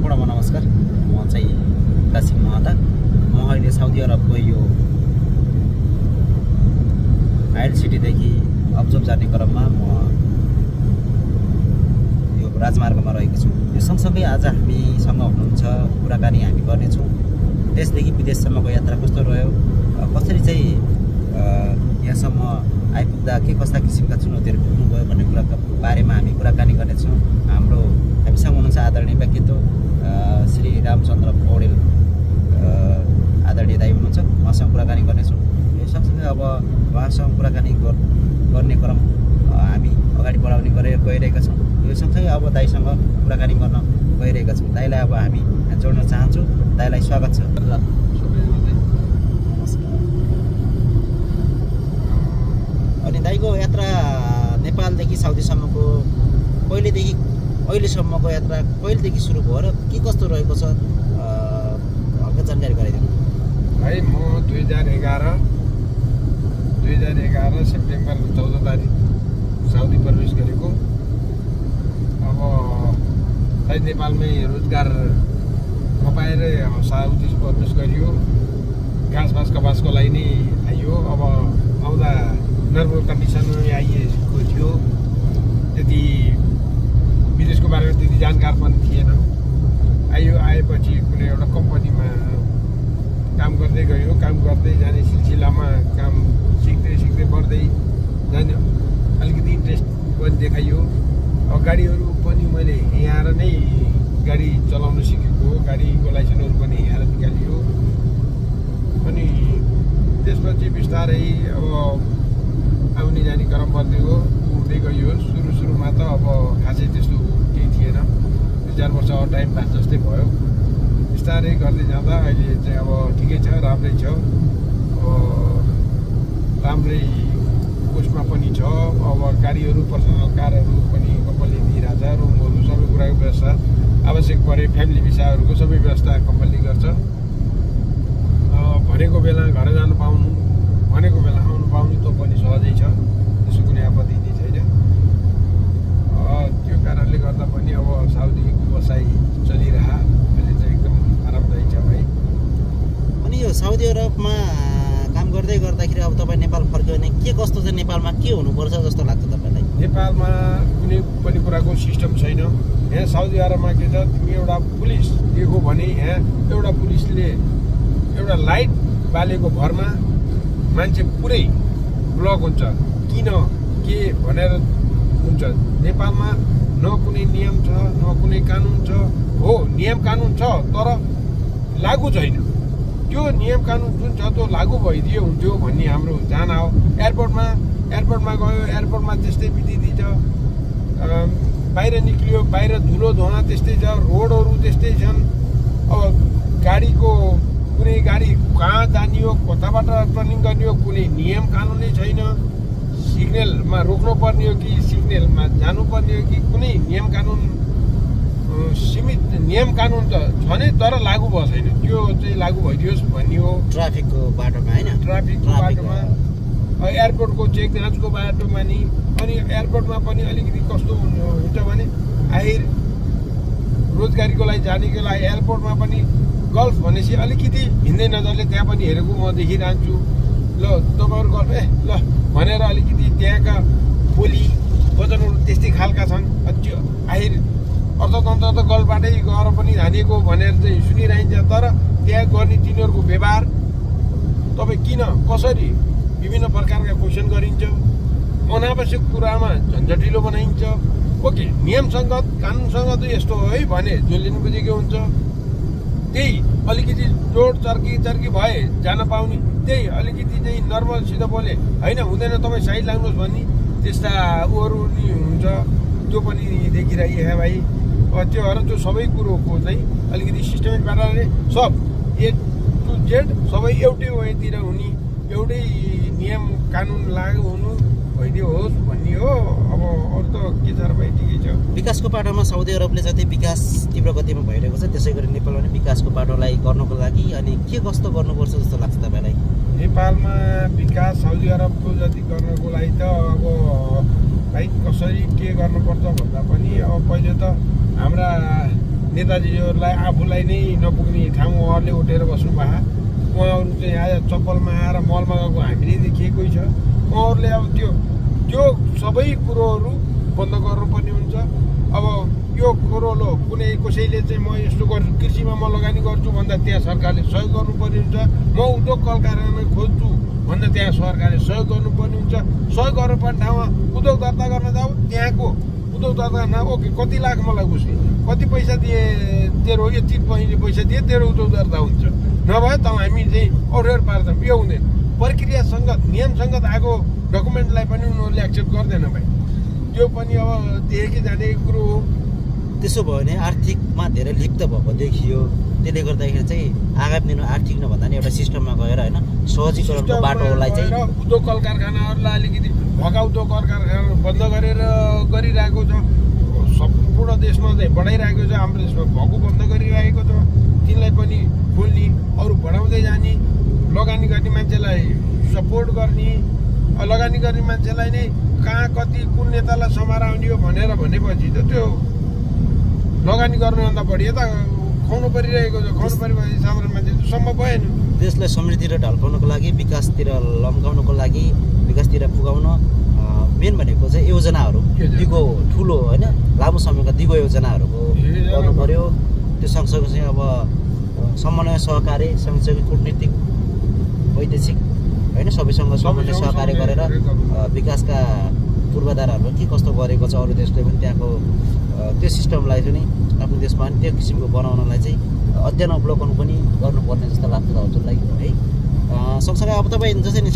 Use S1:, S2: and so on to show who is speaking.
S1: सम्पूर्णमा नमस्कार। म चाहिँ कासिम महता। म अहिले साउदी अरबको यो आइल सिटीदेखि अब्जोब जाने क्रममा म यो राजमार्गमा रहेको छु। यो सँगसँगै आज हामीसँग हुनुहुन्छ, कुराकानी हामी गर्नेछौँ। देशदेखि विदेशसम्मको यात्रा कस्तो रह्यो, कसरी चाहिँ यहाँसम्म आइपुग्दा के कस्ता किसिमका चुनौतीहरू पुग्नुभयो भन्ने कुराको बारेमा हामी कुराकानी गर्नेछौँ। हामीसँग हुनुहुन्छ आदरणीय व्यक्तित्व श्री रामचन्द्र पौडेल आदरणीय दाइ हुनुहुन्छ। उहाँसँग कुराकानी गर्नेछौँ। यो सँगसँगै अब उहाँसँग कुराकानी गर्ने क्रम हामी अगाडि बढाउने गइरहेका छौँ। यो सँगसँगै अब दाइसँग कुराकानी गर्न गइरहेका छौँ। दाइलाई अब हामी जोड्न चाहन्छौँ। दाइलाई स्वागत छ। अनि दाइको यात्रा नेपालदेखि साउदीसम्मको पहिलेदेखि अहिलेसम्मको यात्रा कहिलेदेखि सुरु भयो र के कस्तो रहेको छ, हल्का जानकारी गराइदिनु
S2: भाइ। म 2011 सेप्टेम्बर 14 तारिक साउदी प्रवेश गरेको। अब सायद नेपालमै रोजगार नपाएर साउदी प्रवेश गरियो। घाँस कपासको लागि नै आइयो। अब आउँदा नर्मल कन्डिसनमा आइएको थियो। त्यति विदेशको बारेमा त्यति जानकार पनि थिएन। आएपछि कुनै एउटा कम्पनीमा काम गर्दै गयो। काम गर्दै जाने सिलसिलामा काम सिक्दै बढ्दै जाने अलिकति इन्ट्रेस्ट पनि देखाइयो। अब गाडीहरू पनि मैले यहाँ आएर नै गाडी चलाउनु सिकेको। गाडीको लाइसेन्सहरू पनि यहाँ आएर निकालियो। अनि त्यसपछि बिस्तारै अब आउने जाने क्रम बढ्दै गयो। सुरुमा त अब खासै त्यस्तो केही थिएन। 2-4 वर्ष टाइम पास जस्तै भयो। बिस्तारै गर्दै जाँदा अहिले चाहिँ अब ठिकै छ, राम्रै छ। राम्रै उसमा पनि छ। अब गाडीहरू, पर्सनल कारहरू पनि कम्पनीले दिइरहेछ। रुमहरू सबै कुराको व्यवस्था, आवश्यक परे फ्यामिली भिसाहरूको सबै व्यवस्था कम्पनीले गर्छ। भनेको बेला घर जानु पाउनु, भनेको बेला आउनु पाउनु त पनि सहजै छ। त्यसको कुनै आपत्ति नै छैन। त्यो कारणले गर्दा पनि अब साउदीको बसाइ चलिरह अहिले चाहिँ एकदम आरामदायी छ भाइ।
S1: अनि यो साउदी अरबमा काम गर्दै गर्दाखेरि अब तपाईँ नेपाल फर्क्यो भने के कस्तो चाहिँ नेपालमा के हुनुपर्छ जस्तो लाग्छ तपाईँलाई?
S2: नेपालमा कुनै पनि कुराको सिस्टम छैन। यहाँ साउदी अरबमा के छ, तिमी एउटा पुलिस दिएको भने यहाँ एउटा पुलिसले एउटा लाइट बालेको भरमा मान्छे पुरै ब्लक हुन्छ। किन के भनेर हुन्छ। नेपालमा न कुनै नियम छ, न कुनै कानुन छ। हो, नियम कानुन छ तर लागु छैन। त्यो नियम कानुन जुन छ त्यो लागु भइदियो हुन्थ्यो भन्ने हाम्रो चाहना हो। एयरपोर्टमा गयो, एयरपोर्टमा त्यस्तै विधि छ। बाहिर निक्लियो, बाहिर धुलो धुवा त्यस्तै छ। रोडहरू त्यस्तै छन्। अब गाडीको कुनै गाडी कहाँ जाने हो, कताबाट टर्निङ गर्ने हो, कुनै नियम कानुनै छैन। सिग्नलमा रोक्नु पर्ने हो कि सिग्नलमा जानुपर्ने हो कि कुनै नियम कानुन, सीमित नियम कानुन त छ नै तर लागु भएको छैन। त्यो चाहिँ लागु भइदियोस् भन्ने हो।
S1: ट्राफिकको बाटोमा होइन,
S2: ट्राफिकको बाटोमा, एयरपोर्टको चेक जाँचको बाटोमा नि। अनि एयरपोर्टमा पनि अलिकति कस्तो हुन्छ भने आहिर रोजगारीको लागि जानेको लागि एयरपोर्टमा पनि गल्फ भनेपछि अलिकति हिँड्दै नजरले त्यहाँ पनि हेरेको म देखिरहन्छु। ल तपाईँहरू गल्फ ल भनेर अलिकति त्यहाँका बोली वचनहरू त्यस्तै खालका छन्। त्यो आहिर अर्थतन्त्र त गल्फबाटै गएर पनि हानेको भनेर चाहिँ सुनिरहन्छ। तर त्यहाँ गर्ने तिनीहरूको व्यवहार तपाईँ किन कसरी विभिन्न प्रकारका क्वेसन गरिन्छ। अनावश्यक कुरामा झन्झटिलो बनाइन्छ। ओके, नियमसङ्गत कानुनसँग त यस्तो हो है भने जसले पनि बुझेको हुन्छ। त्यही अलिकति जोड चर्की भए जान पाउने, त्यही अलिकति चाहिँ नर्मलसित बोले होइन हुँदैन तपाईँ साइड लाग्नुहोस् भन्ने त्यस्ता उहरू नि हुन्छ। त्यो पनि देखिरहेको भाइ। त्यो भएर त्यो सबै कुरोको चाहिँ अलिकति सिस्टमेटिक पाराले सब A to Z सबै एउटै वेतिर हुने, एउटै नियम कानुन लागु हुनु भइदियोस् भन्ने हो। अब अरू त के छ र भाइ, ठिकै छ।
S1: विकासको बाटोमा साउदी अरबले जति विकास तीव्र गतिमा भइरहेको छ त्यसै गरी नेपालमा पनि विकासको बाटोलाई गर्नको लागि अनि के कस्तो गर्नुपर्छ जस्तो लाग्छ तपाईँलाई?
S2: नेपालमा विकास साउदी अरबको जति गर्नको लागि त अब भाइ कसरी के गर्नुपर्छ भन्दा पनि अब पहिले त हाम्रा नेताजीहरूलाई आफूलाई नै नपुग्ने ठाउँ उहाँहरूले उठेर बस्नु भए उहाँहरू चाहिँ आज चप्पलमा आएर मलमा गएको हामीले देखिएकै छ उहाँहरूले अब त्यो सबै कुरोहरू बन्द गर्नुपर्ने हुन्छ अब यो कुरो लो कुनै कसैले चाहिँ म यस्तो गर्छु कृषिमा म लगानी गर्छु भन्दा त्यहाँ सरकारले सहयोग गर्नुपर्ने हुन्छ म उद्योग कल कारखाना खोज्छु भन्दा त्यहाँ सरकारले सहयोग गर्नुपर्ने हुन्छ सहयोग गर्नुपर्ने ठाउँमा उद्योग दर्ता गर्न जाऊ त्यहाँको उद्योग दर्ता गर्न ओके कति लाख मलाई उसले कति पैसा दिए तेरो यति पैसा दिए तेरो उद्योग दर्ता हुन्छ नभए त हामी चाहिँ अरूहरू पार्छौँ यो हुँदैन प्रक्रियासँग नियमसँग आएको डकुमेन्टलाई पनि उनीहरूले एक्सेप्ट गर्दैन भाइ त्यो पनि अब देखेकै जाने कुरो हो
S1: त्यसो भयो भने आर्थिकमा धेरै लिप्त भएको देखियो त्यसले गर्दाखेरि चाहिँ आगामी दिनमा आर्थिक नभन्दा नि एउटा सिस्टममा गएर होइन सहजीकरणको बाटोलाई चाहिँ
S2: उद्योग कल कारखानाहरूलाई अलिकति भएका उद्योग कल कारखाना बन्द गरेर गरिरहेको छ सम्पूर्ण देशमा चाहिँ बढाइरहेको छ हाम्रो देशमा भएको बन्द गरिरहेको छ तिनलाई पनि खोल्ने अरू बढाउँदै जाने लगानी गर्ने मान्छेलाई सपोर्ट गर्ने लगानी गर्ने मान्छेलाई नै कहाँ कति कुन नेतालाई समाएर आउने हो भनेपछि त त्यो लगानी गर्नुभन्दा बढी यता खुवाउनु परिरहेको छ खुवाउनु परिरहेको साधारण मान्छे सम्भव भएन
S1: देशलाई समृद्धितिर ढल्काउनको लागि विकासतिर लम्काउनको लागि विकासतिर पुगाउन मेन भनेको चाहिँ योजनाहरू दिगो ठुलो होइन लामो समयका दिगो योजनाहरूको गर्नु पर्यो त्यो सँगसँगै चाहिँ अब समन्वय सहकारी सँगसँगै कूटनीतिक वैदेशिक होइन सबैसँग समन्वय सहकार्य गरेर विकासका पूर्वाधारहरू के कस्तो गरेको छ अरू देशले पनि त्यहाँको त्यो सिस्टमलाई पनि आफ्नो देशमा पनि त्यो किसिमको बनाउनलाई चाहिँ अध्ययन अवलोकन पनि गर्नुपर्ने जस्तो लाग्छ दाजुलाई है सँगसँगै अब तपाईँ जसरी